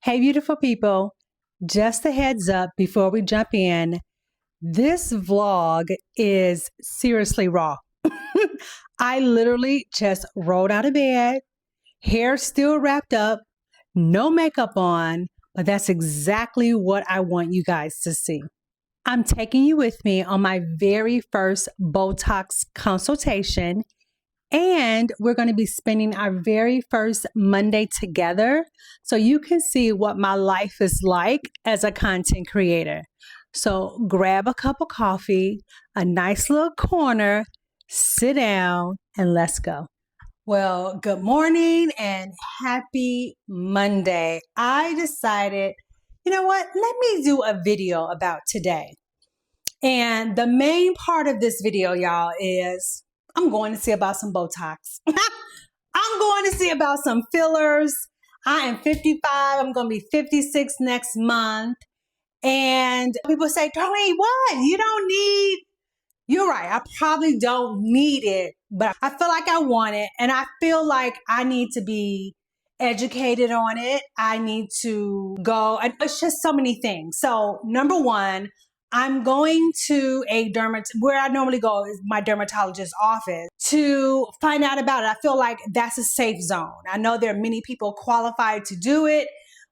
Hey, beautiful people, just a heads up before we jump in. This vlog is seriously raw. I literally just rolled out of bed, hair still wrapped up, no makeup on, but that's exactly what I want you guys to see. I'm taking you with me on my very first Botox consultation. And we're going to be spending our very first Monday together so you can see what my life is like as a content creator. So grab a cup of coffee, a nice little corner, sit down, and let's go. Well, good morning and happy Monday. I decided, you know what? Let me do a video about today. And the main part of this video, y'all, is I'm going to see about some Botox. I'm going to see about some fillers. I am 55. I'm going to be 56 next month. And people say, Darlene, what? You don't need... You're right. I probably don't need it, but I feel like I want it. And I feel like I need to be educated on it. I need to go. And it's just so many things. So number one, I'm going to a where I normally go is my dermatologist's office to find out about it. I feel like that's a safe zone. I know there are many people qualified to do it,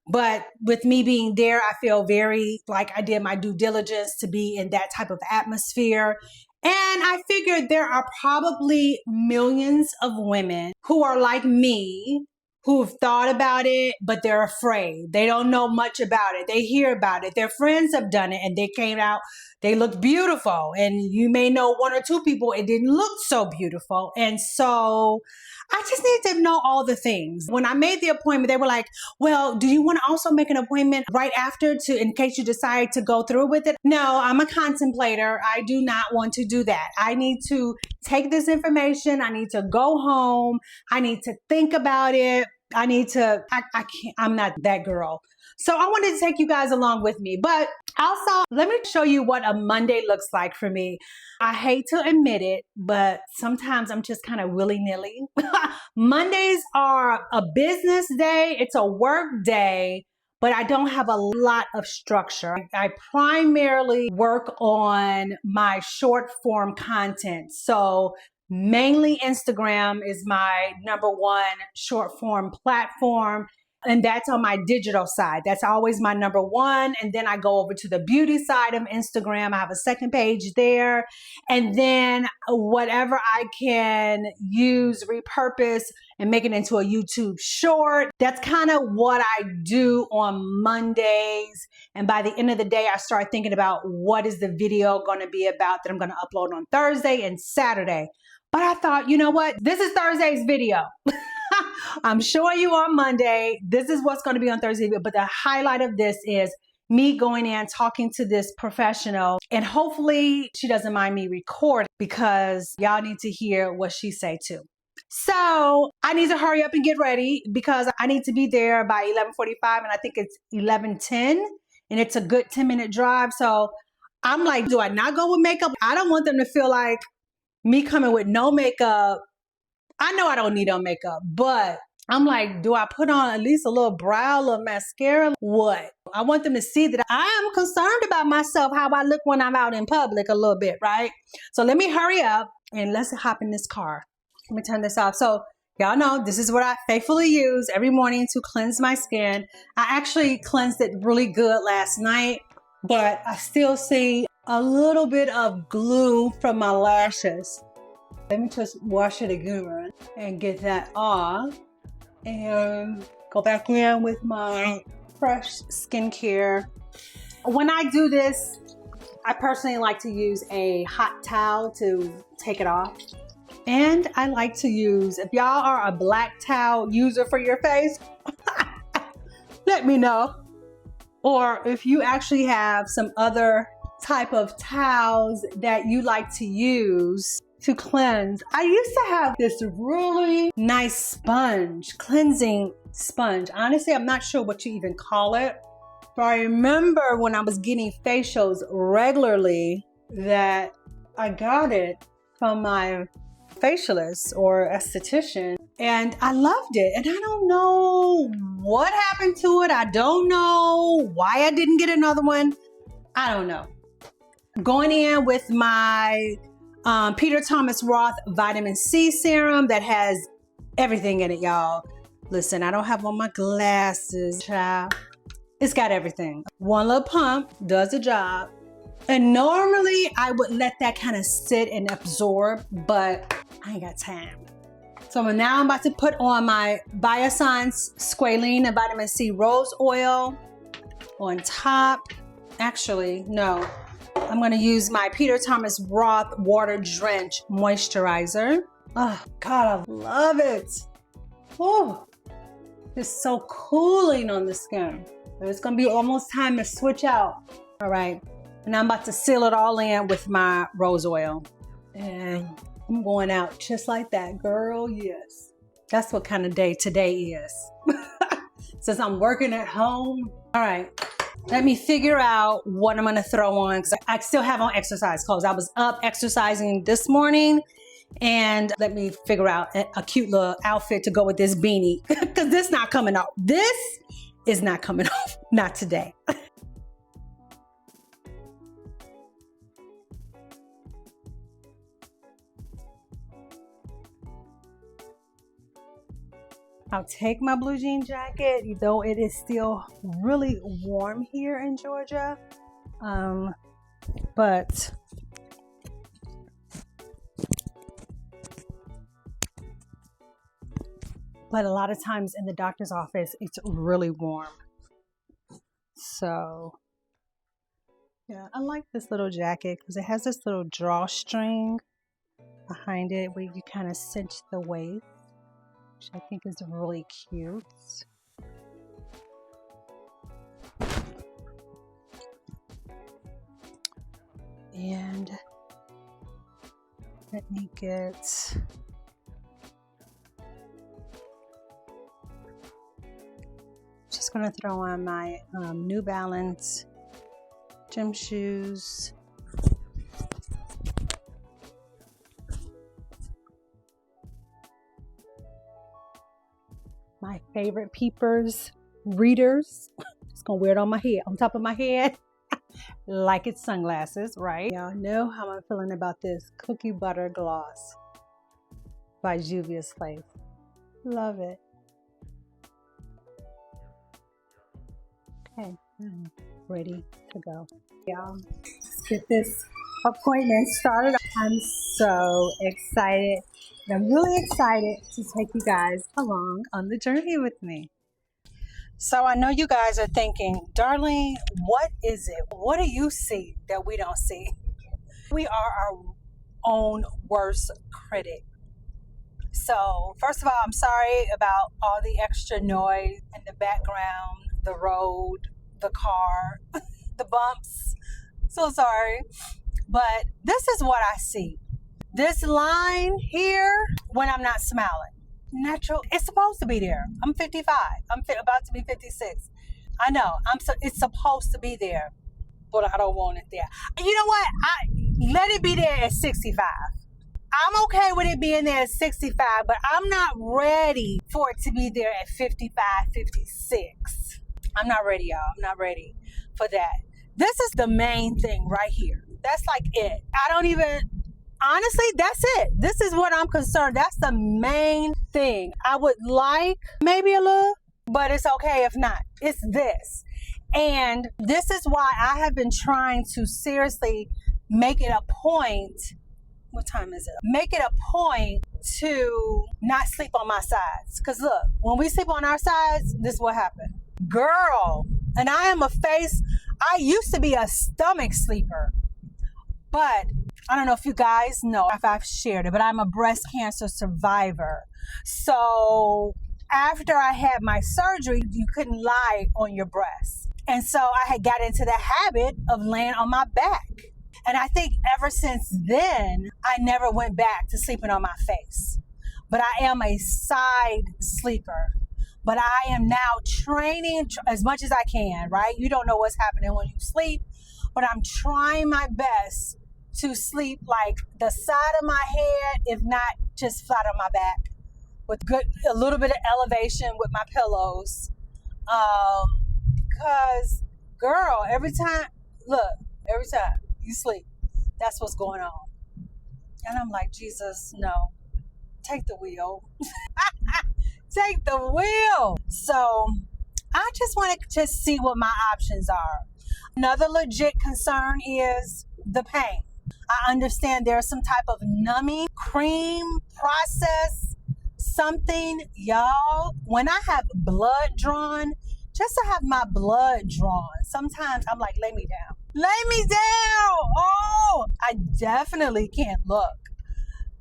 but with me being there, I feel very like I did my due diligence to be in that type of atmosphere. And I figured there are probably millions of women who are like me, who've thought about it, but they're afraid. They don't know much about it. They hear about it. Their friends have done it and they came out, they looked beautiful. And you may know one or two people, it didn't look so beautiful. And so I just need to know all the things. When I made the appointment, they were like, well, do you want to also make an appointment right after in case you decide to go through with it? No, I'm a contemplator. I do not want to do that. I need to take this information. I need to go home. I need to think about it. I can't, I'm not that girl. So I wanted to take you guys along with me, but also let me show you what a Monday looks like for me. I hate to admit it, but sometimes I'm just kind of willy-nilly. Mondays are a business day. It's a work day, but I don't have a lot of structure. I primarily work on my short form content. So mainly Instagram is my number one short form platform. And that's on my digital side. That's always my number one. And then I go over to the beauty side of Instagram. I have a second page there. And then whatever I can use, repurpose, and make it into a YouTube short. That's kind of what I do on Mondays. And by the end of the day, I start thinking about what is the video going to be about that I'm going to upload on Thursday and Saturday. But I thought, you know what? This is Thursday's video. I'm showing you on Monday. This is what's going to be on Thursday. But the highlight of this is me going in, talking to this professional. And hopefully she doesn't mind me recording because y'all need to hear what she say too. So I need to hurry up and get ready because I need to be there by 11:45 and I think it's 11:10 and it's a good 10-minute drive. So I'm like, do I not go with makeup? I don't want them to feel like me coming with no makeup. I know I don't need no makeup, but I'm like, do I put on at least a little brow, a little mascara? What? I want them to see that I am concerned about myself, how I look when I'm out in public a little bit, right? So let me hurry up and let's hop in this car. Let me turn this off. So y'all know this is what I faithfully use every morning to cleanse my skin. I actually cleansed it really good last night, but I still see a little bit of glue from my lashes. Let me just wash it again and get that off and go back in with my fresh skincare. When I do this, I personally like to use a hot towel to take it off. And I like to use, if y'all are a black towel user for your face, let me know. Or if you actually have some other type of towels that you like to use to cleanse. I used to have this really nice sponge, cleansing sponge. Honestly, I'm not sure what you even call it. But I remember when I was getting facials regularly that I got it from my facialist or esthetician. And I loved it. And I don't know what happened to it. I don't know why I didn't get another one. I don't know. Going in with my Peter Thomas Roth vitamin C serum that has everything in it, y'all. Listen, I don't have on my glasses, child. It's got everything. One little pump does the job. And normally I would let that kind of sit and absorb, but I ain't got time. So now I'm about to put on my Biossance Squalene and Vitamin C Rose Oil on top. Actually, no. I'm gonna use my Peter Thomas Roth Water Drench Moisturizer. Oh, God, I love it. Oh, it's so cooling on the skin. It's gonna be almost time to switch out. All right, and I'm about to seal it all in with my rose oil. And I'm going out just like that, girl, yes. That's what kind of day today is. Since I'm working at home. All right, let me figure out what I'm gonna throw on, because I still have on exercise clothes. I was up exercising this morning, and let me figure out a cute little outfit to go with this beanie, because this not coming off. This is not coming off, not today. I'll take my blue jean jacket, though it is still really warm here in Georgia. But a lot of times in the doctor's office, it's really warm. So yeah, I like this little jacket because it has this little drawstring behind it where you kind of cinch the waist, which I think is really cute. And let me get just gonna throw on my New Balance gym shoes. My favorite Peepers readers. Just gonna wear it on my head, on top of my head, like it's sunglasses, right? Y'all know how I'm feeling about this Cookie Butter Gloss by Juvia's Place. Love it. Okay, I'm ready to go. Y'all, let's get this appointment started. I'm so excited. I'm really excited to take you guys along on the journey with me. So I know you guys are thinking, Darlene, what is it? What do you see that we don't see? We are our own worst critic. So first of all, I'm sorry about all the extra noise in the background, the road, the car, the bumps. So sorry. But this is what I see. This line here, when I'm not smiling, natural, it's supposed to be there. I'm 55. I'm about to be 56. I know, it's supposed to be there, but I don't want it there. You know what? Let it be there at 65. I'm okay with it being there at 65, but I'm not ready for it to be there at 55, 56. I'm not ready, y'all. I'm not ready for that. This is the main thing right here. That's like it. Honestly, that's it. This is what I'm concerned. That's the main thing. I would like maybe a little, but it's okay if not. It's this. And this is why I have been trying to seriously make it a point. What time is it? Make it a point to not sleep on my sides. Because look, when we sleep on our sides, this is what happened. Girl, and I used to be a stomach sleeper. But I don't know if you guys know if I've shared it, but I'm a breast cancer survivor. So after I had my surgery, you couldn't lie on your breast. And so I had got into the habit of laying on my back. And I think ever since then, I never went back to sleeping on my face. But I am a side sleeper. But I am now training as much as I can, right? You don't know what's happening when you sleep, but I'm trying my best to sleep like the side of my head, if not just flat on my back. with a little bit of elevation with my pillows. Because, girl, every time you sleep, that's what's going on. And I'm like, Jesus, no, take the wheel. Take the wheel. So I just wanted to see what my options are. Another legit concern is the pain. I understand there's some type of numbing cream process, something. Y'all, when I have blood drawn, just to have my blood drawn, sometimes I'm like, lay me down. Lay me down. Oh, I definitely can't look.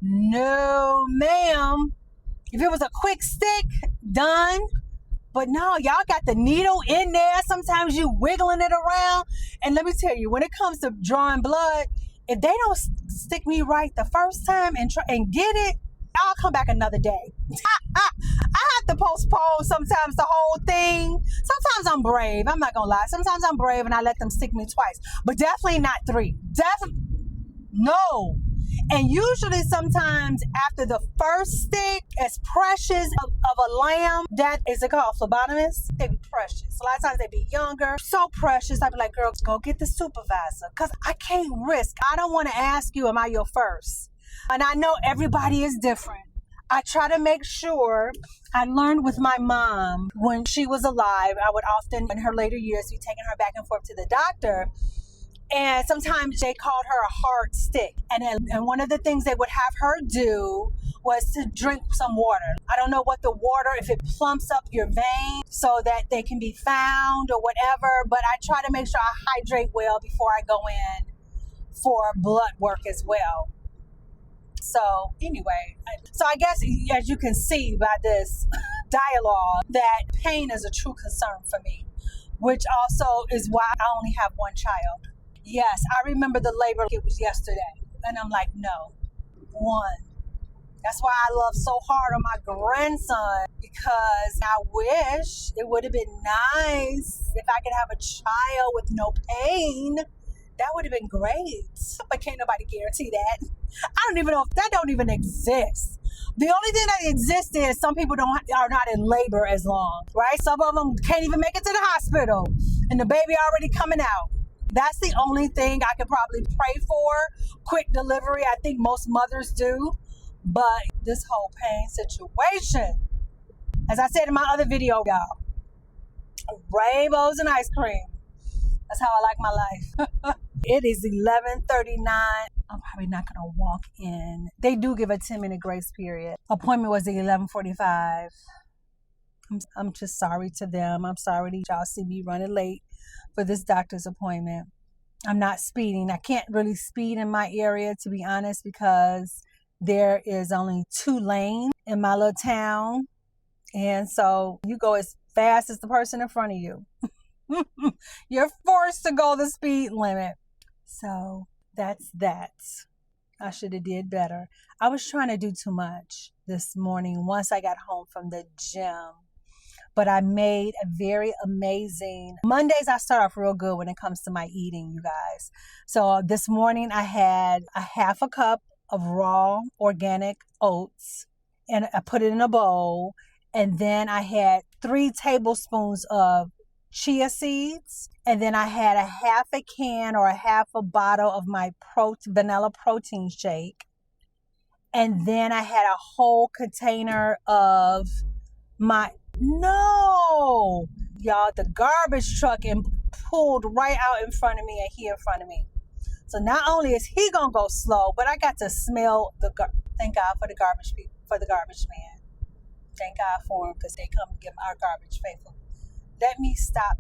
No, ma'am. If it was a quick stick, done. But no, y'all got the needle in there. Sometimes you wiggling it around. And let me tell you, when it comes to drawing blood, if they don't stick me right the first time and get it, I'll come back another day. I have to postpone sometimes the whole thing. Sometimes I'm brave. I'm not going to lie. Sometimes I'm brave and I let them stick me twice. But definitely not 3. Definitely. No. And usually sometimes after the first stick, as precious of a lamb, that is it called phlebotomist? They be precious. A lot of times they be younger, so precious. I be like, girl, go get the supervisor. Because I can't risk. I don't want to ask you, am I your first? And I know everybody is different. I try to make sure. I learned with my mom when she was alive, I would often in her later years be taking her back and forth to the doctor. And sometimes they called her a hard stick. And one of the things they would have her do was to drink some water. I don't know what the water, if it plumps up your vein so that they can be found or whatever. But I try to make sure I hydrate well before I go in for blood work as well. So anyway, so I guess as you can see by this dialogue that pain is a true concern for me, which also is why I only have one child. Yes, I remember the labor, it was yesterday. And I'm like, no, one. That's why I love so hard on my grandson, because I wish it would have been nice if I could have a child with no pain. That would have been great. But can't nobody guarantee that. I don't even know if that don't even exist. The only thing that exists is some people are not in labor as long, right? Some of them can't even make it to the hospital and the baby already coming out. That's the only thing I could probably pray for. Quick delivery, I think most mothers do. But this whole pain situation, as I said in my other video, y'all, rainbows and ice cream. That's how I like my life. It is 11:39. I'm probably not going to walk in. They do give a 10-minute grace period. Appointment was at 11:45. I'm just sorry to them. I'm sorry that y'all see me running late for this doctor's appointment. I'm not speeding. I can't really speed in my area, to be honest, because there is only 2 lanes in my little town. And so you go as fast as the person in front of you. You're forced to go the speed limit. So that's that. I should have did better. I was trying to do too much this morning once I got home from the gym. But I made a very amazing, Mondays I start off real good when it comes to my eating, you guys. So this morning I had a half a cup of raw organic oats and I put it in a bowl. And then I had 3 tablespoons of chia seeds. And then I had a half a can or a half a bottle of my vanilla protein shake. And then I had a whole container of no, y'all, the garbage truck pulled right out in front of me and here in front of me. So not only is he gonna go slow, but I got to smell thank God for the garbage people, for the garbage man. Thank God for them, because they come get our garbage faithful. Let me stop.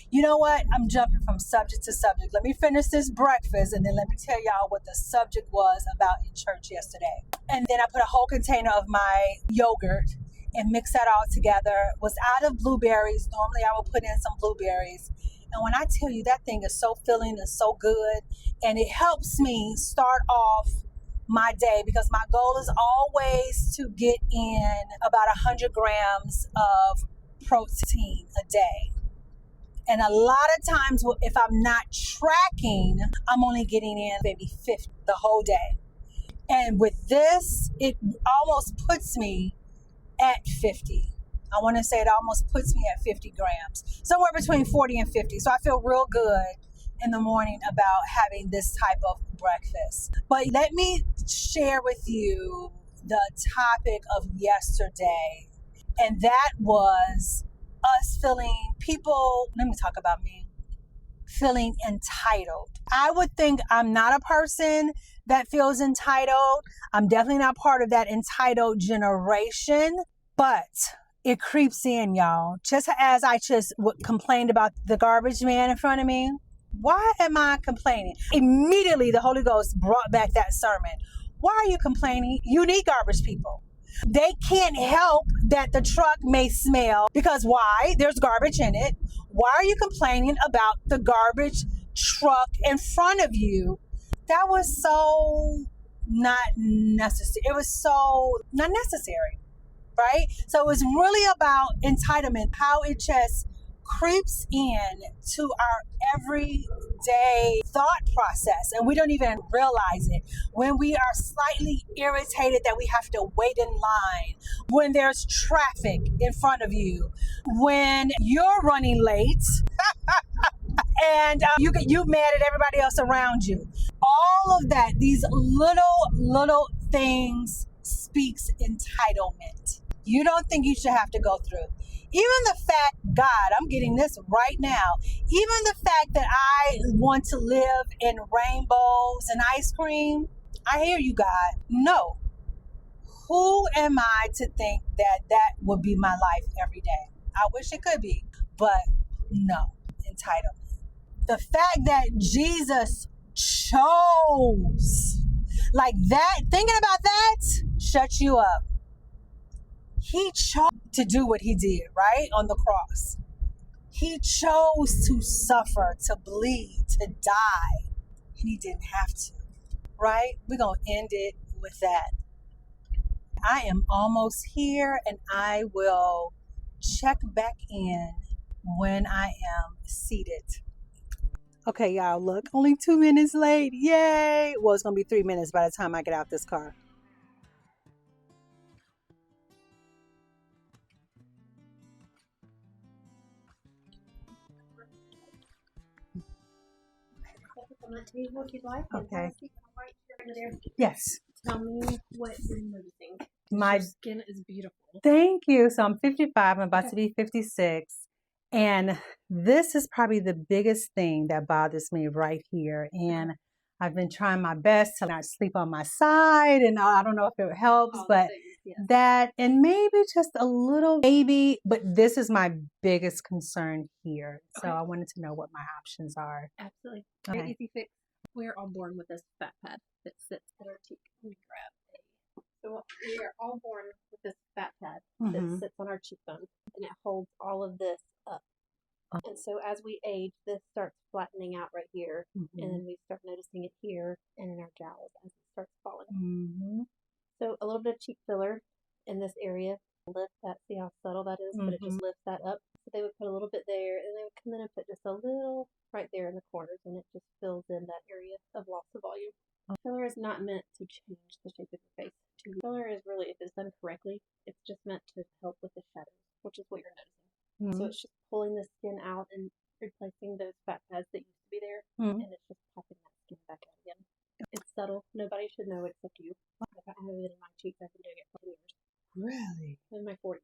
You know what? I'm jumping from subject to subject. Let me finish this breakfast and then let me tell y'all what the subject was about in church yesterday. And then I put a whole container of my yogurt and mix that all together. Was out of blueberries. Normally I would put in some blueberries. And when I tell you, that thing is so filling and so good, and it helps me start off my day, because my goal is always to get in about 100 grams of protein a day. And a lot of times if I'm not tracking, I'm only getting in maybe 50 the whole day. And with this, it almost puts me at 50. I want to say it almost puts me at 50 grams, somewhere between 40 and 50. So I feel real good in the morning about having this type of breakfast. But let me share with you the topic of yesterday, and that was us feeling people, let me talk about me, feeling entitled. I would think I'm not a person that feels entitled. I'm definitely not part of that entitled generation, but it creeps in, y'all. Just as I just complained about the garbage man in front of me. Why am I complaining? Immediately, the Holy Ghost brought back that sermon. Why are you complaining? You need garbage people. They can't help that the truck may smell because why? There's garbage in it. Why are you complaining about the garbage truck in front of you? That was so not necessary. It was so not necessary, right? So it was really about entitlement, how it just creeps in to our everyday thought process and we don't even realize it. When we are slightly irritated that we have to wait in line, when there's traffic in front of you, when you're running late and you mad at everybody else around you. All of that, these little things speaks entitlement. You don't think you should have to go through. Even the fact, God, I'm getting this right now. Even the fact that I want to live in rainbows and ice cream, I hear you, God. No. Who am I to think that that would be my life every day? I wish it could be, but no. Entitlement. The fact that Jesus chose like that, thinking about that, shut you up. He chose to do what he did, right? On the cross. He chose to suffer, to bleed, to die. And he didn't have to, right? We're going to end it with that. I am almost here and I will check back in when I am seated. Okay, y'all, look, only 2 minutes late. Yay! Well, it's going to be 3 minutes by the time I get out this car. Okay. Yes. Tell me what you're noticing. My Your skin is beautiful. Thank you. So I'm 55. I'm about to be 56. And this is probably the biggest thing that bothers me right here. And I've been trying my best to not sleep on my side. And I don't know if it helps, but that, and maybe just a little baby, but this is my biggest concern here. So I wanted to know what my options are. Absolutely. Okay. Easy fix. We're all born with this fat pad that sits at our cheek. Let me grab a. So we are all born with this fat pad that sits on our cheekbone, and it holds all of this up. And so as we age, this starts flattening out right here, and then we start noticing it here and in our jowls as it starts falling. So a little bit of cheek filler in this area, lift that, see how subtle that is, but it just lifts that up. So they would put a little bit there, and they would come in and put just a little right there in the corners, and it just fills in that area of loss of volume. Filler is not meant to change the shape of your face. Filler is really, if it's done correctly, it's just meant to help with the shadows, which is what you're noticing. So it's just pulling the skin out and replacing those fat pads that used to be there, and it's just popping that skin back out again. It's subtle. Nobody should know except you. If I have it in my cheeks, I've been doing it for years. Really? In my 40s.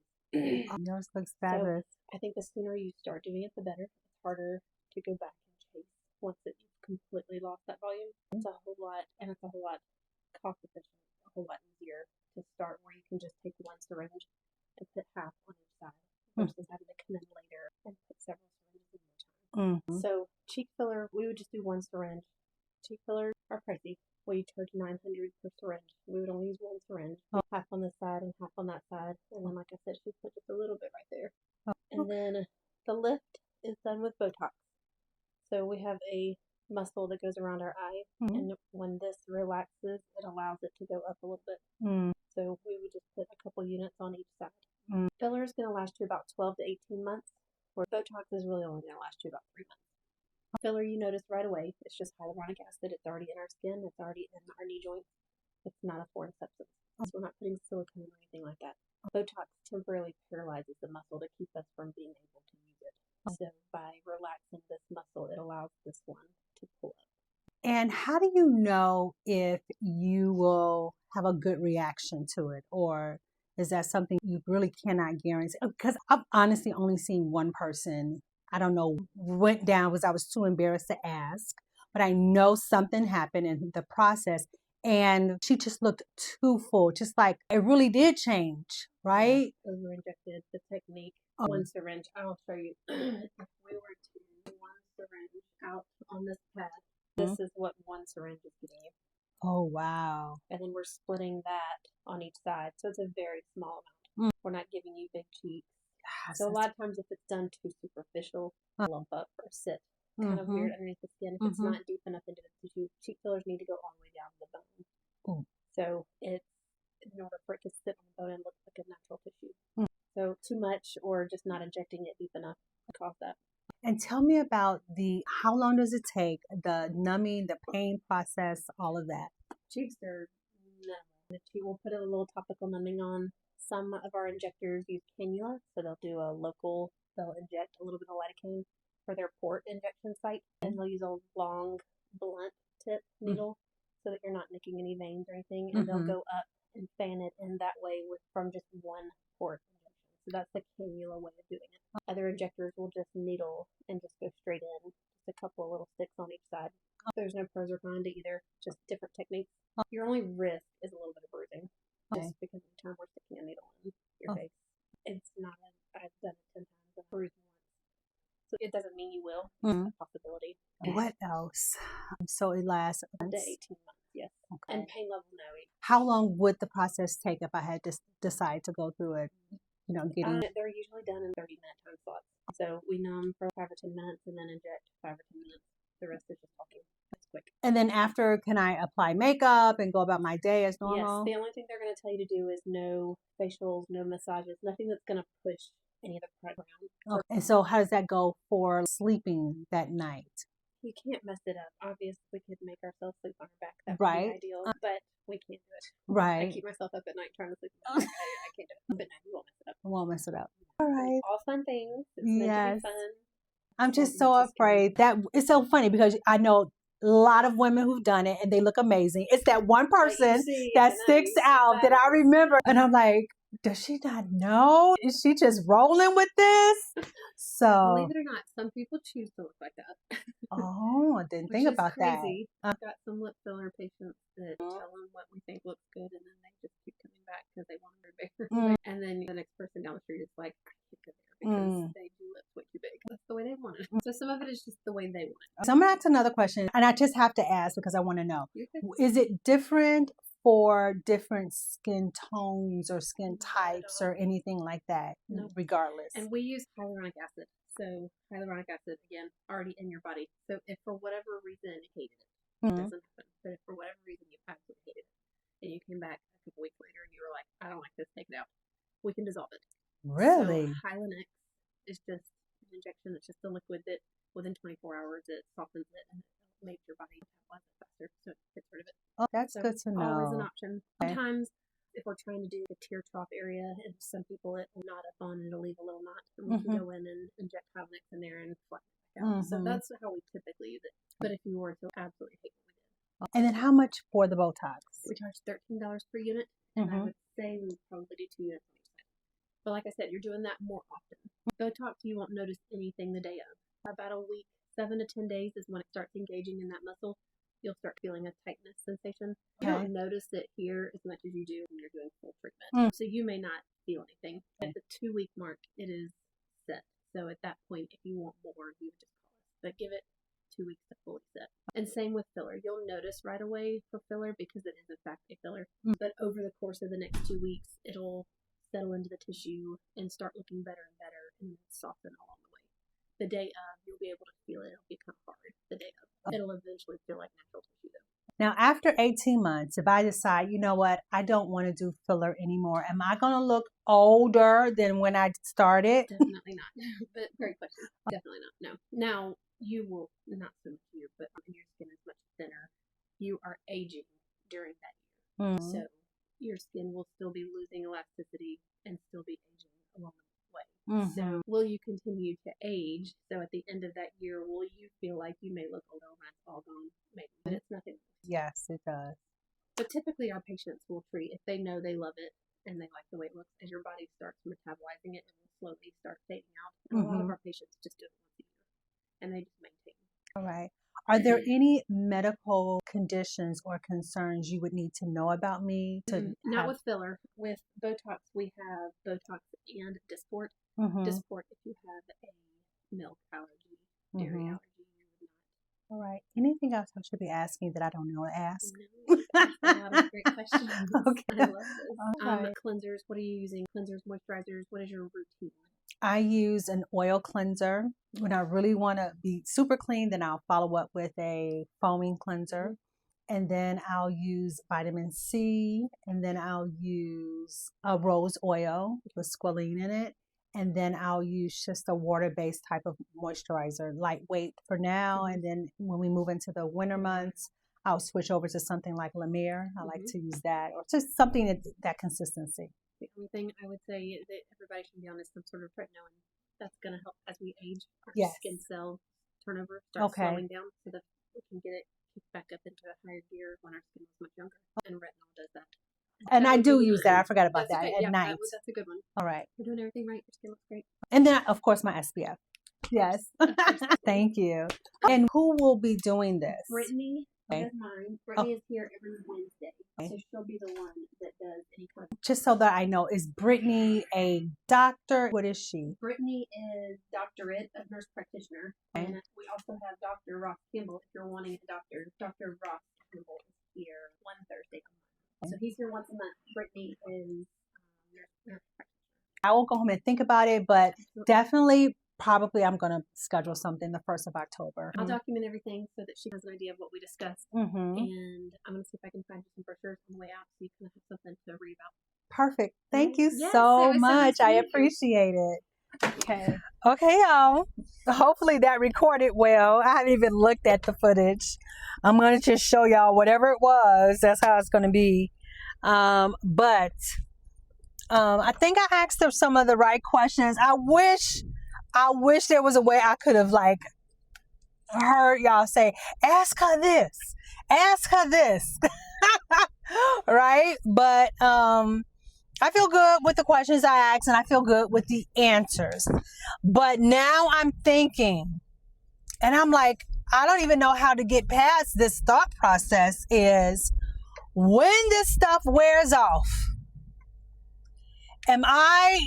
Yours looks fabulous. So I think the sooner you start doing it, the better. It's harder to go back and chase once you've completely lost that volume. It's a whole lot, and it's a whole lot cost efficient, a whole lot easier to start where you can just take one syringe and put half on each side versus having to come in later and put several syringes in your time. So cheek filler, we would just do one syringe. Cheek fillers are pricey. We charge $900 per syringe. We would only use one syringe, half on this side and half on that side. And then, like I said, she put just a little bit right there. And then the lift is done with Botox. So we have a muscle that goes around our eye, and when this relaxes, it allows it to go up a little bit. So we would just put a couple units on each side. Filler is going to last you about 12 to 18 months, where Botox is really only going to last you about 3 months. Filler you notice right away. It's just hyaluronic acid. It's already in our skin. It's already in our knee joints. It's not a foreign substance. So we're not putting silicone or anything like that. Botox temporarily paralyzes the muscle to keep us from being able to use it. So by relaxing this muscle, it allows this one to pull up. And how do you know if you will have a good reaction to it? Or is that something you really cannot guarantee? Because I've honestly only seen one person, I don't know, went down because I was too embarrassed to ask. But I know something happened in the process. And she just looked too full, just like it really did change, right? Over-injected, the technique, one syringe. I'll show you. If we were to do one syringe out on this pad, this is what one syringe is giving you. Oh, wow. And then we're splitting that on each side. So it's a very small amount. We're not giving you big cheeks. So a lot of times if it's done too superficial, lump up or sit kind of weird underneath the skin. If it's not deep enough into the tissue, cheek fillers need to go all the way down to the bone. So it's in order for it to sit on the bone and look like a natural tissue. So too much or just not injecting it deep enough can cause that. And tell me about how long does it take, the numbing, the pain process, all of that? Cheeks are numb. We'll put a little topical numbing on. Some of our injectors use cannula, so they'll inject a little bit of lidocaine for their port injection site, and they'll use a long, blunt tip needle so that you're not nicking any veins or anything, and they'll go up and fan it in that way from just one port injection. So that's the cannula way of doing it. Other injectors will just needle and just go straight in, just a couple of little sticks on each side. There's no pros or cons to either, just different techniques. Your only risk is a little bit of bruising, just because of the time we're sticking a needle in your face. It's not I've done it 10 times and bruised once. So it doesn't mean you will. It's a possibility. What else? So it lasts up to 18 months, yes. Okay. And pain level, no. How long would the process take if I had to decide to go through it? They're usually done in 30-minute time slots. So we numb for 5 or 10 minutes and then inject 5 or 10 minutes. The rest is just talking. That's quick. And then after, can I apply makeup and go about my day as normal? Yes. The only thing they're going to tell you to do is no facials, no massages, nothing that's going to push any of the product around. Okay. And so how does that go for sleeping that night? You can't mess it up. Obviously, we could make ourselves sleep on our back. That would be ideal, but we can't do it. Right. I keep myself up at night trying to sleep. I can't do it. But no, we won't mess it up. We won't mess it up. All right. All fun things. It's meant to be fun. I'm just so afraid that it's so funny because I know a lot of women who've done it and they look amazing. It's that one person that sticks out that I remember. And I'm like, does she not know? Is she just rolling with this? So believe it or not, some people choose to look like that. Oh, I didn't think about crazy. I've got some lip filler patients that tell them what we think looks good, and then they just keep coming back because they want them bigger. And then the next person down the street is like, I can't go there because they do lips way too big. That's the way they want it. So some of it is just the way they want it. So I'm gonna ask another question, and I just have to ask because I want to know: is it different for different skin tones or skin types or anything like that? No. Regardless. And we use hyaluronic acid. So hyaluronic acid, again, already in your body. So if for whatever reason you hated it, it doesn't happen. But if for whatever reason you absolutely hated it, and you came back a couple weeks later and you were like, I don't like this, take it out, we can dissolve it. Really? So Hyaluronic is just an injection. It's just a liquid that within 24 hours it softens it and it makes your body metabolize it faster, so it gets rid of it. Oh, that's good to know. Always an option. Sometimes if we're trying to do the tear trough area, and some people it will knot up on and it'll leave a little knot, and we can go in and inject Hyaluronic in there and flatten it back out. So that's how we typically use it. But if you were to absolutely hate what we did. And then how much for the Botox? We charge $13 per unit, and I would say we would probably do 2 units on each side. But like I said, you're doing that more often. Botox, you won't notice anything the day of. About a week, 7 to 10 days is when it starts engaging in that muscle. You'll start feeling a tightness sensation. You don't notice it here as much as you do when you're doing full treatment. So you may not feel anything. At the 2-week mark, it is set. So at that point, if you want more, you would just call us. But give it 2 weeks to fully set. And same with filler. You'll notice right away for filler because it is in fact a filler. But over the course of the next 2 weeks, it'll settle into the tissue and start looking better and better and soften along the way. The day of, you'll be able to feel it. It'll become hard. The day of. It'll eventually feel like natural tissue though. Now, after 18 months, if I decide, you know what, I don't want to do filler anymore, am I going to look older than when I started? Definitely not. But great question. Definitely not. No. Now, you will, not so much you, but your skin is much thinner. You are aging during that year. So your skin will still be losing elasticity and still be aging along the way. Mm-hmm. So will you continue to age? So at the end of that year, will you feel like you may look older when it's all gone? Maybe, but it's nothing. Yes, it does. But typically our patients will treat, if they know they love it and they like the way it looks, as your body starts metabolizing it, it will slowly start fading out. And a lot of our patients just do it once a year and they just maintain. All right. Are there any medical conditions or concerns you would need to know about me? Not with filler. With Botox, we have Botox and Dysport. Dysport if you have a milk allergy, dairy allergy. All right. Anything else I should be asking that I don't know to ask? No, that's a lot of great questions. Okay. I love this. Right. Cleansers. What are you using? Cleansers, moisturizers. What is your routine? I use an oil cleanser. When I really want to be super clean, then I'll follow up with a foaming cleanser. And then I'll use vitamin C. And then I'll use a rose oil with squalene in it. And then I'll use just a water-based type of moisturizer, lightweight for now. And then when we move into the winter months, I'll switch over to something like La Mer. I like to use that, or just something that consistency. The only thing I would say is that everybody should be on some sort of tretinoin, and that's going to help as we age. Our skin cell turnover starts slowing down so that we can get it kicked back up into a higher gear when our skin is much younger. And retinol does that. And I do use that. I forgot about that at night. That's a good one. All right. You're doing everything right. Your skin looks great. And then, of course, my SPF. Yes. Thank you. And who will be doing this? Brittany does mine. Brittany is here every Wednesday. So she'll be the one that does any kind of... Just so that I know, is Brittany a doctor? What is she? Brittany is doctorate, a nurse practitioner. And we also have Dr. Ross Campbell if you're wanting a doctor. Dr. Ross Campbell is here one Thursday a month. So he's here once a month. Brittany is nurse practitioner. I will go home and think about it, but definitely, probably I'm going to schedule something the 1st of October. I'll document everything so that she has an idea of what we discussed. And I'm going to see if I can find you some brochures on the way out so you can have something to read about. Perfect. Thank you so much. I appreciate it. Okay, y'all. Hopefully that recorded well. I haven't even looked at the footage. I'm going to just show y'all whatever it was. That's how it's going to be. But I think I asked her some of the right questions. I wish there was a way I could have like heard y'all say, ask her this, ask her this. Right? But I feel good with the questions I asked and I feel good with the answers. But now I'm thinking, and I'm like, I don't even know how to get past this thought process is when this stuff wears off, am I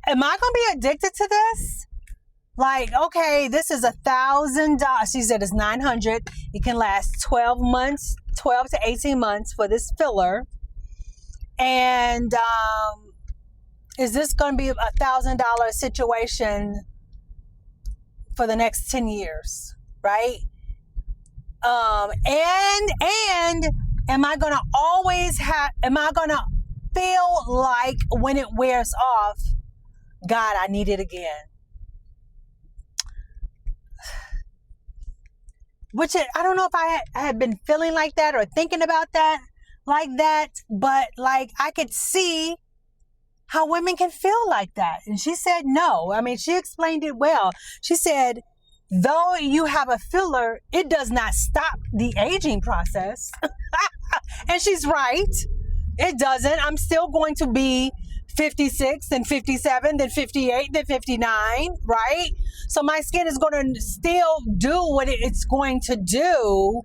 going to be addicted to this? Like, okay, this is $1,000. She said it's $900. It can last 12 months, 12 to 18 months for this filler. And is this going to be a $1,000 situation for the next 10 years, right? And am I going to always am I going to feel like when it wears off, God, I need it again? Which I don't know if I had been feeling like that or thinking about that like that, but like I could see how women can feel like that. And she said no. I mean, she explained it well. She said, though you have a filler, it does not stop the aging process. And she's right. It doesn't. I'm still going to be 56, then 57, then 58, then 59, right? So my skin is going to still do what it's going to do,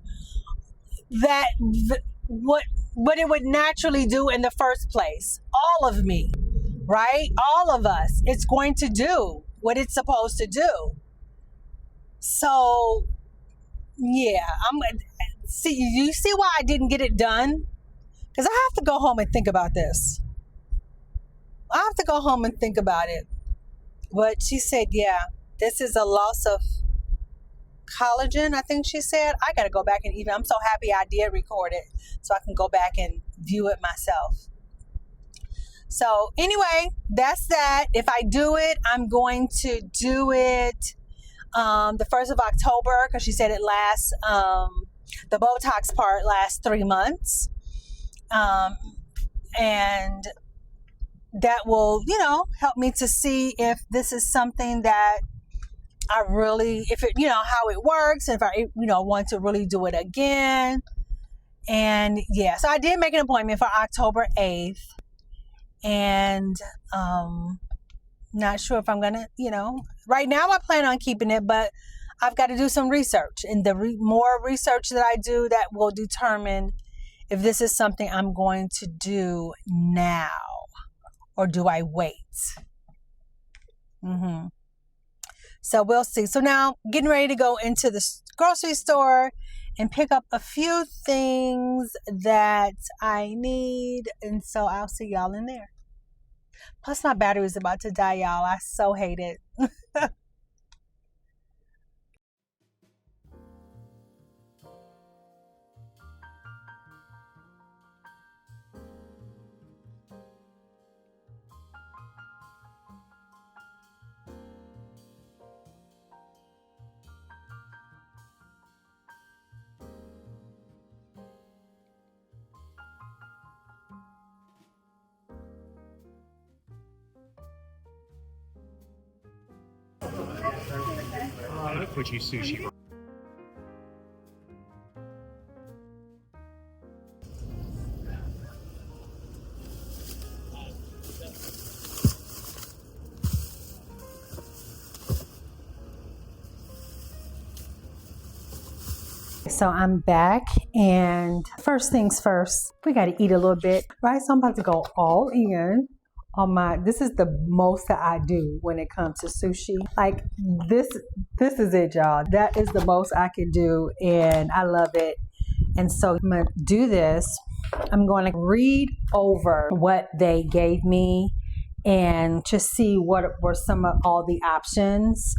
what it would naturally do in the first place. All of me, right? All of us. It's going to do what it's supposed to do. So, yeah, you see why I didn't get it done? Because I have to go home and think about this. I have to go home and think about it. But she said, yeah, this is a loss of collagen, I think she said. I got to go back and I'm so happy I did record it so I can go back and view it myself. So anyway, that's that. If I do it, I'm going to do it the 1st of October because she said it lasts, the Botox part lasts 3 months. And that will, help me to see if this is something that I really, if it, how it works, if I, want to really do it again. And yeah, so I did make an appointment for October 8th. And not sure if I'm gonna, right now I plan on keeping it, but I've got to do some research. And the more research that I do, that will determine if this is something I'm going to do now or do I wait. So we'll see. So now getting ready to go into the grocery store and pick up a few things that I need. And so I'll see y'all in there. Plus my battery is about to die, y'all. I so hate it. I'm gonna put you sushi. So I'm back, and first things first, we got to eat a little bit, right? So I'm about to go all in on this is the most that I do when it comes to sushi. Like this is it, y'all. That is the most I can do, and I love it. And so I'm going to do this. I'm going to read over what they gave me and just see what were some of all the options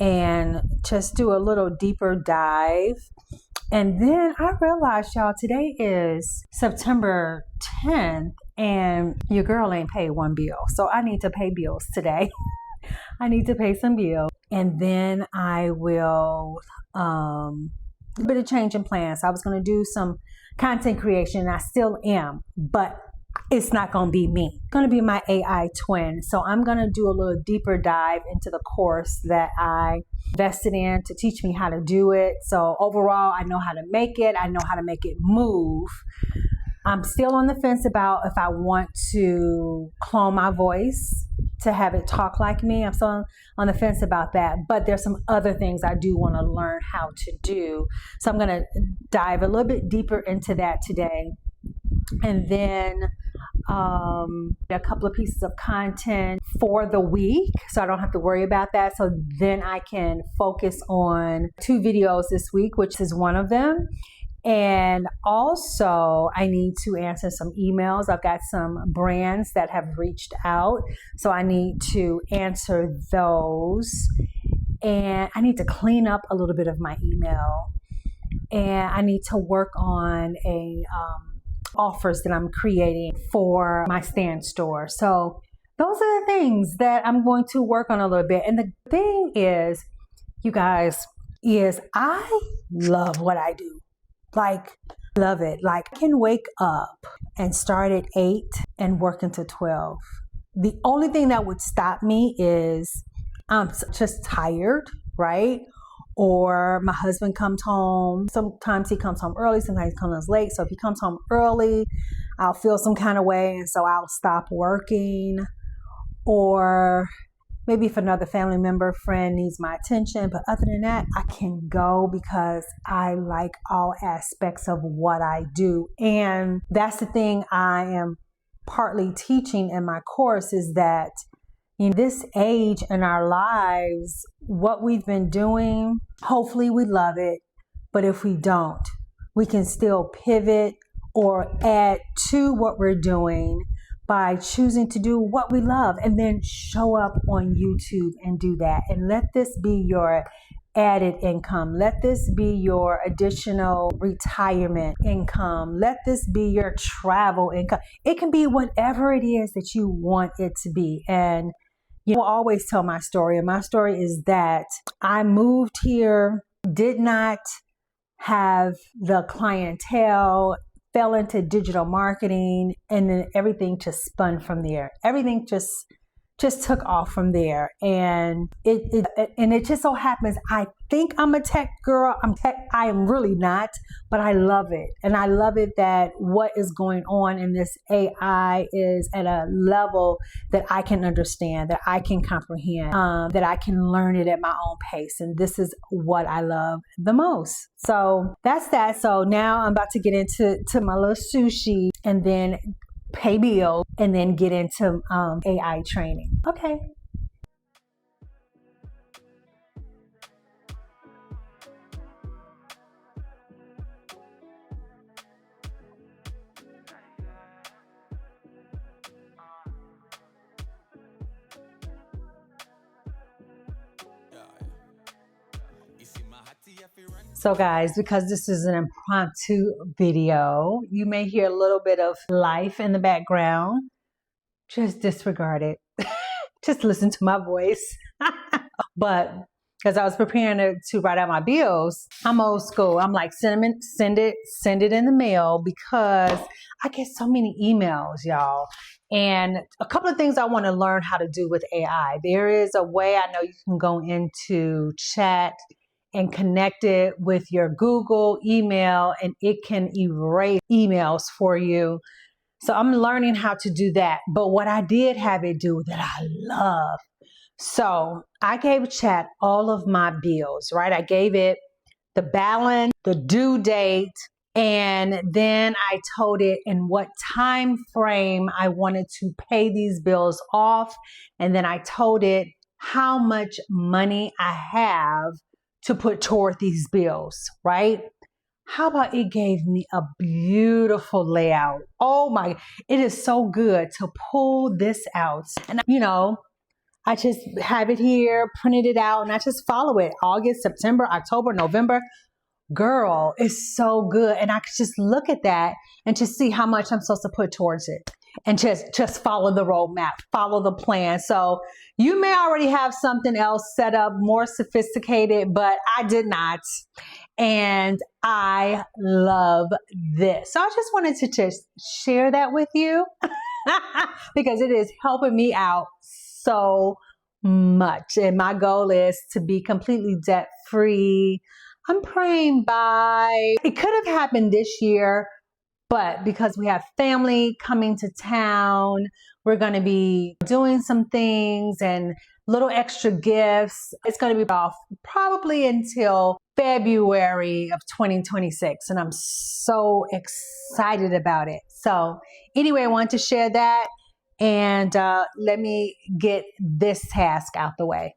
and just do a little deeper dive. And then I realized, y'all, today is September 10th and your girl ain't paid one bill. So I need to pay bills today. I need to pay some bills. And then I will, a bit of change in plans. I was going to do some content creation, and I still am, but it's not going to be me. It's going to be my AI twin. So I'm going to do a little deeper dive into the course that I invested in to teach me how to do it. So overall, I know how to make it. I know how to make it move. I'm still on the fence about if I want to clone my voice to have it talk like me. I'm still on the fence about that. But there's some other things I do want to learn how to do. So I'm going to dive a little bit deeper into that today. And then a couple of pieces of content for the week, so I don't have to worry about that. So then I can focus on 2 videos this week, which is one of them. And also I need to answer some emails. I've got some brands that have reached out, so I need to answer those. And I need to clean up a little bit of my email. And I need to work on offers that I'm creating for my stand store. So those are the things that I'm going to work on a little bit. And the thing is, you guys, is I love what I do. Like, love it. Like, I can wake up and start at 8 and work until 12. The only thing that would stop me is I'm just tired, right? Or my husband comes home. Sometimes he comes home early, sometimes he comes late. So if he comes home early, I'll feel some kind of way, and so I'll stop working. Or maybe if another family member, friend needs my attention. But other than that, I can go because I like all aspects of what I do. And that's the thing I am partly teaching in my course, is that in this age in our lives, what we've been doing, hopefully we love it. But if we don't, we can still pivot or add to what we're doing by choosing to do what we love, and then show up on YouTube and do that. And let this be your added income. Let this be your additional retirement income. Let this be your travel income. It can be whatever it is that you want it to be. And I will always tell my story. And my story is that I moved here, did not have the clientele fell into digital marketing, and then everything just spun from there. Everything just took off from there, and it just so happens I think I'm a tech girl. I am really not, but I love it, and I love it that what is going on in this AI is at a level that I can understand, that I can comprehend, that I can learn it at my own pace, and this is what I love the most. So that's that. So now I'm about to get into my little sushi, and then pay bills, and then get into AI training. Okay. So guys, because this is an impromptu video, you may hear a little bit of life in the background. Just disregard it. Just listen to my voice. But because I was preparing to write out my bills, I'm old school. I'm like, send it in the mail, because I get so many emails, y'all. And a couple of things I want to learn how to do with AI. There is a way I know you can go into chat and connect it with your Google email, and it can erase emails for you. So I'm learning how to do that. But what I did have it do that I love. So I gave chat all of my bills, right? I gave it the balance, the due date, and then I told it in what time frame I wanted to pay these bills off. And then I told it how much money I have to put toward these bills, right? How about it gave me a beautiful layout? Oh my, it is so good to pull this out. And I just have it here, printed it out, and I just follow it. August, September, October, November. Girl, it's so good. And I could just look at that and just see how much I'm supposed to put towards it. And just follow the roadmap, follow the plan. So you may already have something else set up, more sophisticated, but I did not. And I love this. So I just wanted to just share that with you because it is helping me out so much. And my goal is to be completely debt free. I'm praying by, it could have happened this year, but because we have family coming to town, we're going to be doing some things and little extra gifts. It's going to be off probably until February of 2026. And I'm so excited about it. So anyway, I wanted to share that. And let me get this task out the way.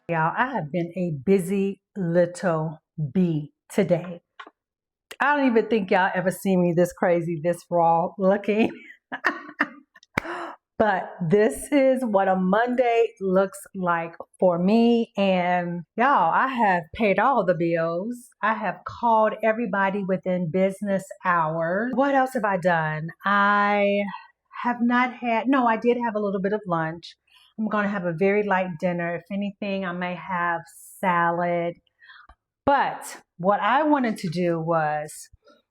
Y'all, I have been a busy little bee today. I don't even think y'all ever see me this crazy, this raw looking. But this is what a Monday looks like for me. And y'all, I have paid all the bills. I have called everybody within business hours. What else have I done? I have not had, no, I did have a little bit of lunch. I'm going to have a very light dinner. If anything, I may have salad. But what I wanted to do was,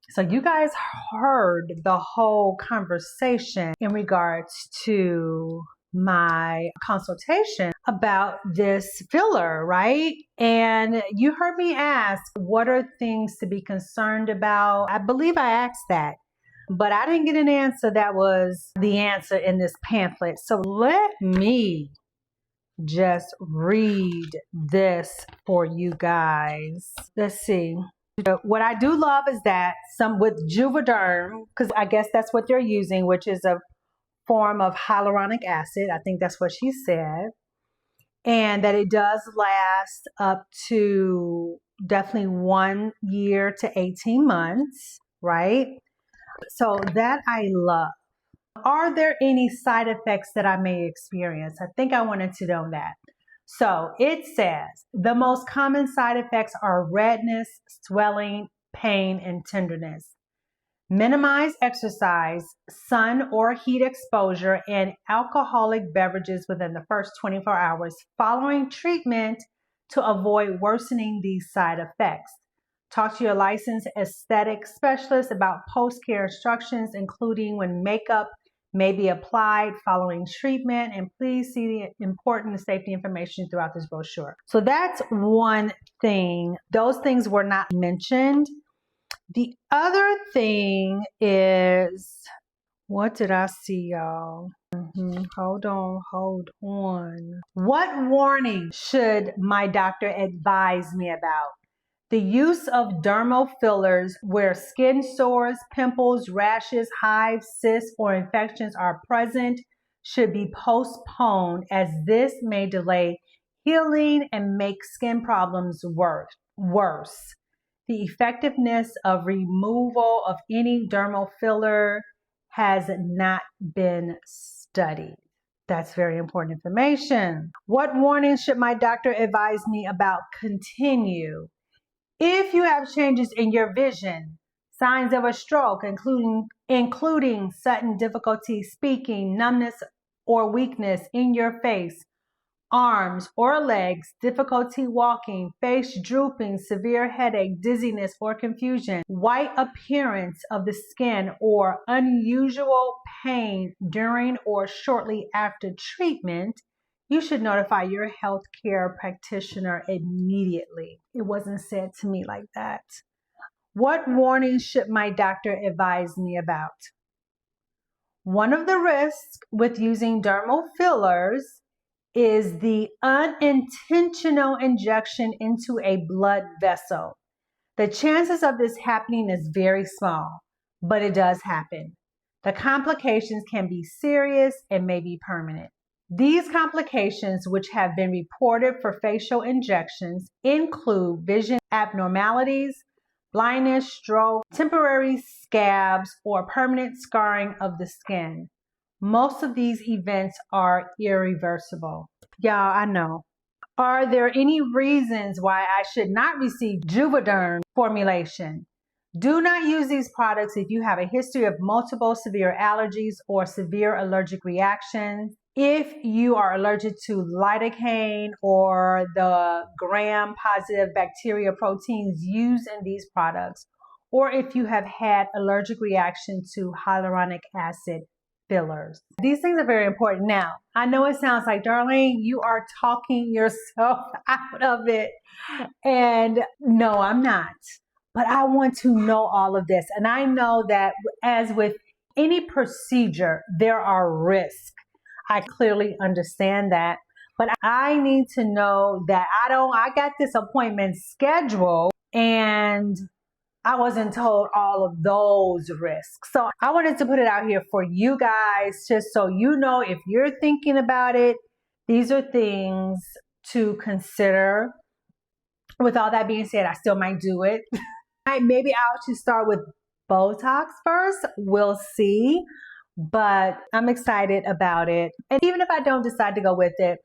so you guys heard the whole conversation in regards to my consultation about this filler, right? And you heard me ask, what are things to be concerned about? I believe I asked that, but I didn't get an answer that was the answer in this pamphlet. So let me just read this for you guys. Let's see. What I do love is that some with Juvederm, because I guess that's what they're using, which is a form of hyaluronic acid. I think that's what she said. And that it does last up to definitely 1 year to 18 months, right? So that I love. Are there any side effects that I may experience? I think I wanted to know that. So it says the most common side effects are redness, swelling, pain, and tenderness. Minimize exercise, sun or heat exposure, and alcoholic beverages within the first 24 hours following treatment to avoid worsening these side effects. Talk to your licensed aesthetic specialist about post-care instructions, including when makeup may be applied following treatment, and please see the important safety information throughout this brochure. So that's one thing. Those things were not mentioned. The other thing is, what did I see, y'all? Hold on. What warning should my doctor advise me about? The use of dermal fillers where skin sores, pimples, rashes, hives, cysts, or infections are present should be postponed, as this may delay healing and make skin problems worse. The effectiveness of removal of any dermal filler has not been studied. That's very important information. What warnings should my doctor advise me about continue? If you have changes in your vision, signs of a stroke, including sudden difficulty speaking, numbness or weakness in your face, arms or legs, difficulty walking, face drooping, severe headache, dizziness or confusion, white appearance of the skin, or unusual pain during or shortly after treatment, you should notify your healthcare practitioner immediately. It wasn't said to me like that. What warnings should my doctor advise me about? One of the risks with using dermal fillers is the unintentional injection into a blood vessel. The chances of this happening is very small, but it does happen. The complications can be serious and may be permanent. These complications, which have been reported for facial injections, include vision abnormalities, blindness, stroke, temporary scabs, or permanent scarring of the skin. Most of these events are irreversible. Y'all, I know. Are there any reasons why I should not receive Juvederm formulation? Do not use these products if you have a history of multiple severe allergies or severe allergic reactions. If you are allergic to lidocaine or the gram-positive bacteria proteins used in these products, or if you have had allergic reaction to hyaluronic acid fillers. These things are very important. Now, I know it sounds like, Darlene, you are talking yourself out of it. And no, I'm not. But I want to know all of this. And I know that as with any procedure, there are risks. I clearly understand that. But I need to know that I got this appointment scheduled and I wasn't told all of those risks. So I wanted to put it out here for you guys, just so you know, if you're thinking about it, these are things to consider. With all that being said, I still might do it. Maybe I'll just start with Botox first. We'll see. But I'm excited about it. And even if I don't decide to go with it,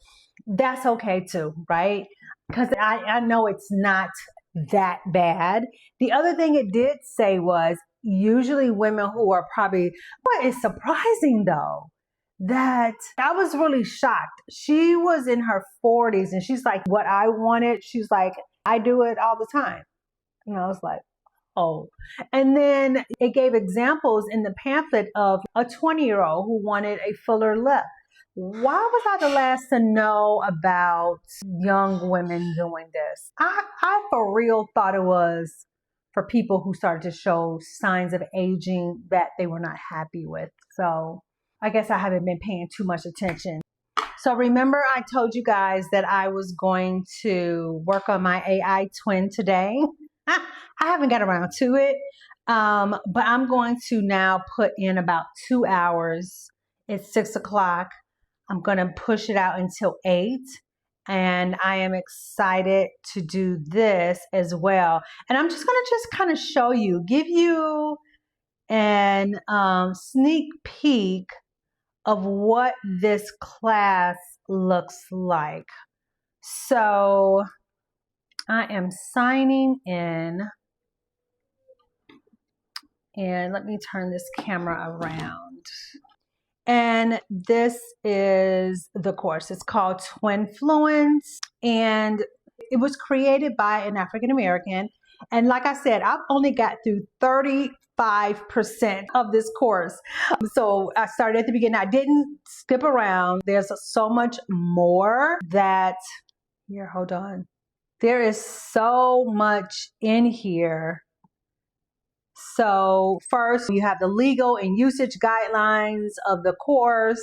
that's okay too, right? Because I know it's not that bad. The other thing it did say was usually women who are probably, what is surprising though, that I was really shocked. She was in her 40s and she's like, what I wanted, she's like, I do it all the time. And I was like, oh. And then it gave examples in the pamphlet of a 20-year-old who wanted a fuller lip. Why was I the last to know about young women doing this? I for real thought it was for people who started to show signs of aging that they were not happy with. So I guess I haven't been paying too much attention. So remember I told you guys that I was going to work on my AI twin today. I haven't got around to it, but I'm going to now put in about 2 hours. It's 6 o'clock. I'm going to push it out until 8. And I am excited to do this as well. And I'm just going to just kind of show you, give you an sneak peek of what this class looks like. So I am signing in. And let me turn this camera around. And this is the course. It's called Twinfluence, and it was created by an African American. And like I said, I've only got through 35% of this course. So I started at the beginning. I didn't skip around. There's so much more that, here, hold on. There is so much in here. So first you have the legal and usage guidelines of the course.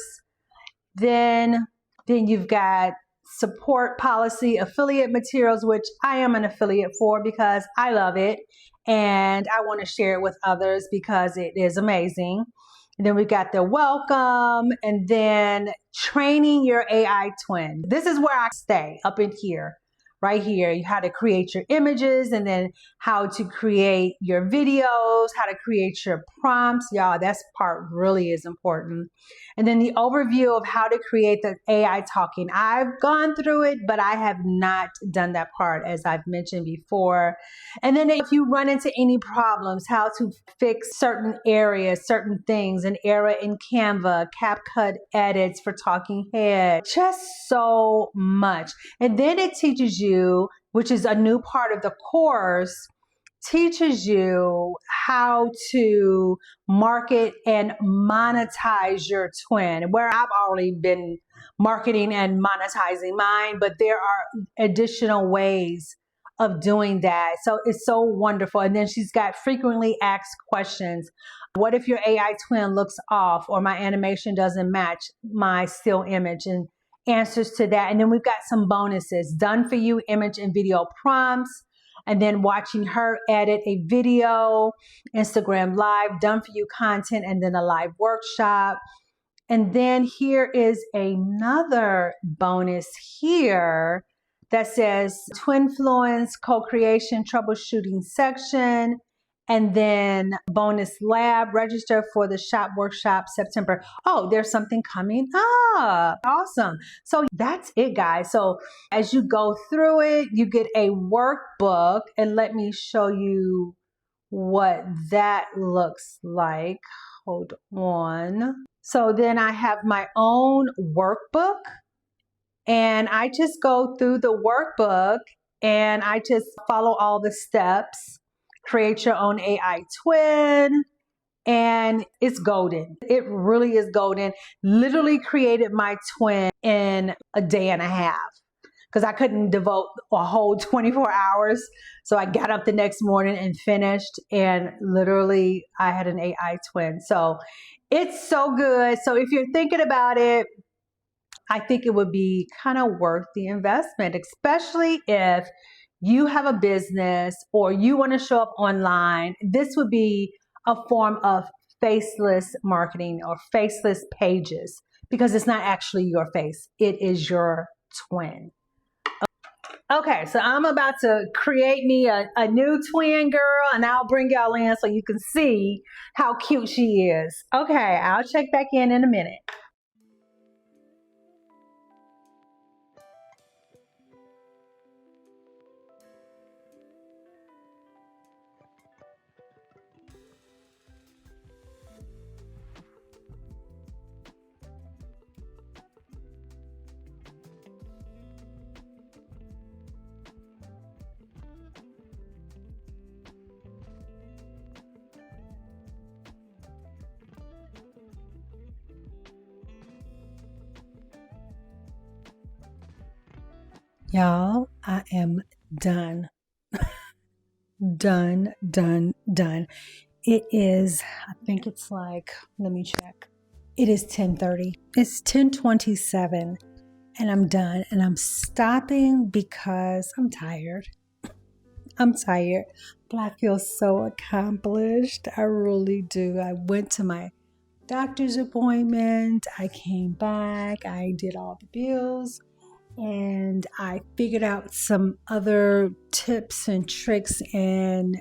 Then you've got support policy, affiliate materials, which I am an affiliate for because I love it and I want to share it with others because it is amazing. And then we've got the welcome, and then training your AI twin. This is where I stay, up in here. Right here, how to create your images, and then how to create your videos, how to create your prompts. Y'all, that part really is important. And then the overview of how to create the AI talking. I've gone through it, but I have not done that part, as I've mentioned before. And then if you run into any problems, how to fix certain areas, certain things, an error in Canva, CAPCUT edits for talking head, just so much. And then it teaches you, which is a new part of the course, teaches you how to market and monetize your twin, where I've already been marketing and monetizing mine, but there are additional ways of doing that. So it's so wonderful. And then she's got frequently asked questions. What if your AI twin looks off, or my animation doesn't match my still image? And answers to that. And then we've got some bonuses: done for you image and video prompts, and then watching her edit a video, Instagram live, done for you content, and then a live workshop. And then here is another bonus here that says Twinfluence co-creation troubleshooting section, and then bonus lab, register for the shop workshop September. Oh, there's something coming up. Awesome. So that's it, guys. So as you go through it, you get a workbook, and let me show you what that looks like. Hold on. So then I have my own workbook, and I just go through the workbook and I just follow all the steps. Create your own AI twin, and it's golden. It really is golden. Literally created my twin in a day and a half because I couldn't devote a whole 24 hours. So I got up the next morning and finished, and literally I had an AI twin. So it's so good. So if you're thinking about it, I think it would be kind of worth the investment, especially if you have a business or you want to show up online. This would be a form of faceless marketing or faceless pages, because it's not actually your face. It is your twin. Okay, so I'm about to create me a new twin girl, and I'll bring y'all in so you can see how cute she is. Okay, I'll check back in a minute. Y'all, I am done. Done. It is, I think it's like, let me check. It is 10:30. It's 10:27, and I'm done. And I'm stopping because I'm tired. But I feel so accomplished. I really do. I went to my doctor's appointment. I came back. I did all the bills. And I figured out some other tips and tricks in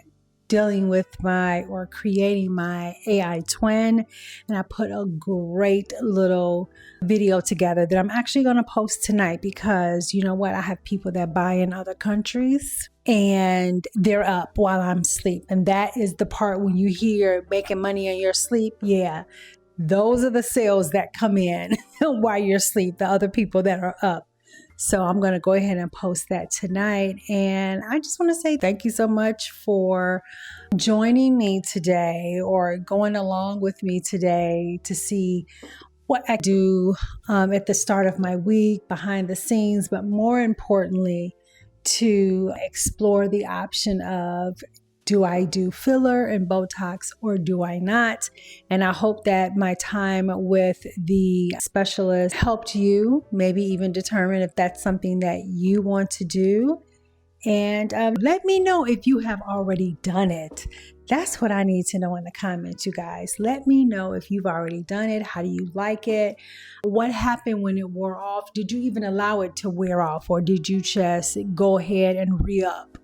dealing with or creating my AI twin. And I put a great little video together that I'm actually going to post tonight, because you know what? I have people that buy in other countries and they're up while I'm asleep. And that is the part when you hear making money in your sleep. Yeah, those are the sales that come in while you're asleep, the other people that are up. So I'm going to go ahead and post that tonight. And I just want to say thank you so much for joining me today, or going along with me today to see what I do at the start of my week behind the scenes, but more importantly, to explore the option of, do I do filler and Botox or do I not? And I hope that my time with the specialist helped you maybe even determine if that's something that you want to do. And let me know if you have already done it. That's what I need to know in the comments, you guys. Let me know if you've already done it. How do you like it? What happened when it wore off? Did you even allow it to wear off, or did you just go ahead and re-up?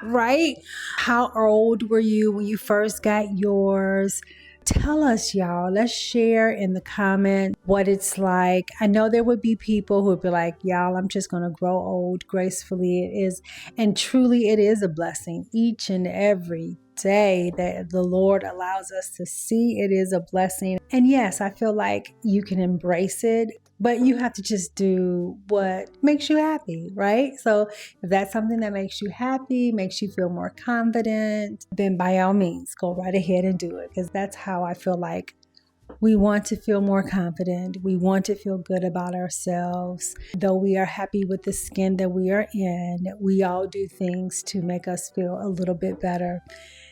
Right? How old were you when you first got yours? Tell us, y'all. Let's share in the comments what it's like. I know there would be people who would be like, y'all, I'm just going to grow old gracefully. It is, and truly it is a blessing each and every day that the Lord allows us to see. It is a blessing. And yes, I feel like you can embrace it, but you have to just do what makes you happy, right? So if that's something that makes you happy, makes you feel more confident, then by all means, go right ahead and do it, because that's how I feel like we want to feel more confident. We want to feel good about ourselves. Though we are happy with the skin that we are in, we all do things to make us feel a little bit better.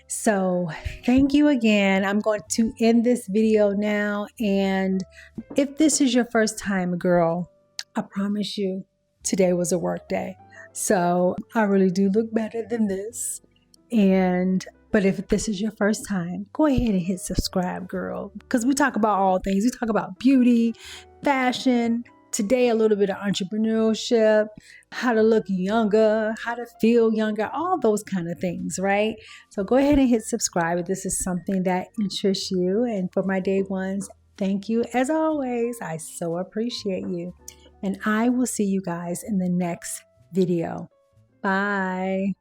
So thank you again. I'm going to end this video now. And if this is your first time, girl, I promise you today was a work day. So I really do look better than this. But if this is your first time, go ahead and hit subscribe, girl, because we talk about all things. We talk about beauty, fashion, today a little bit of entrepreneurship, how to look younger, how to feel younger, all those kind of things, right? So go ahead and hit subscribe if this is something that interests you. And for my day ones, thank you as always. I so appreciate you. And I will see you guys in the next video. Bye.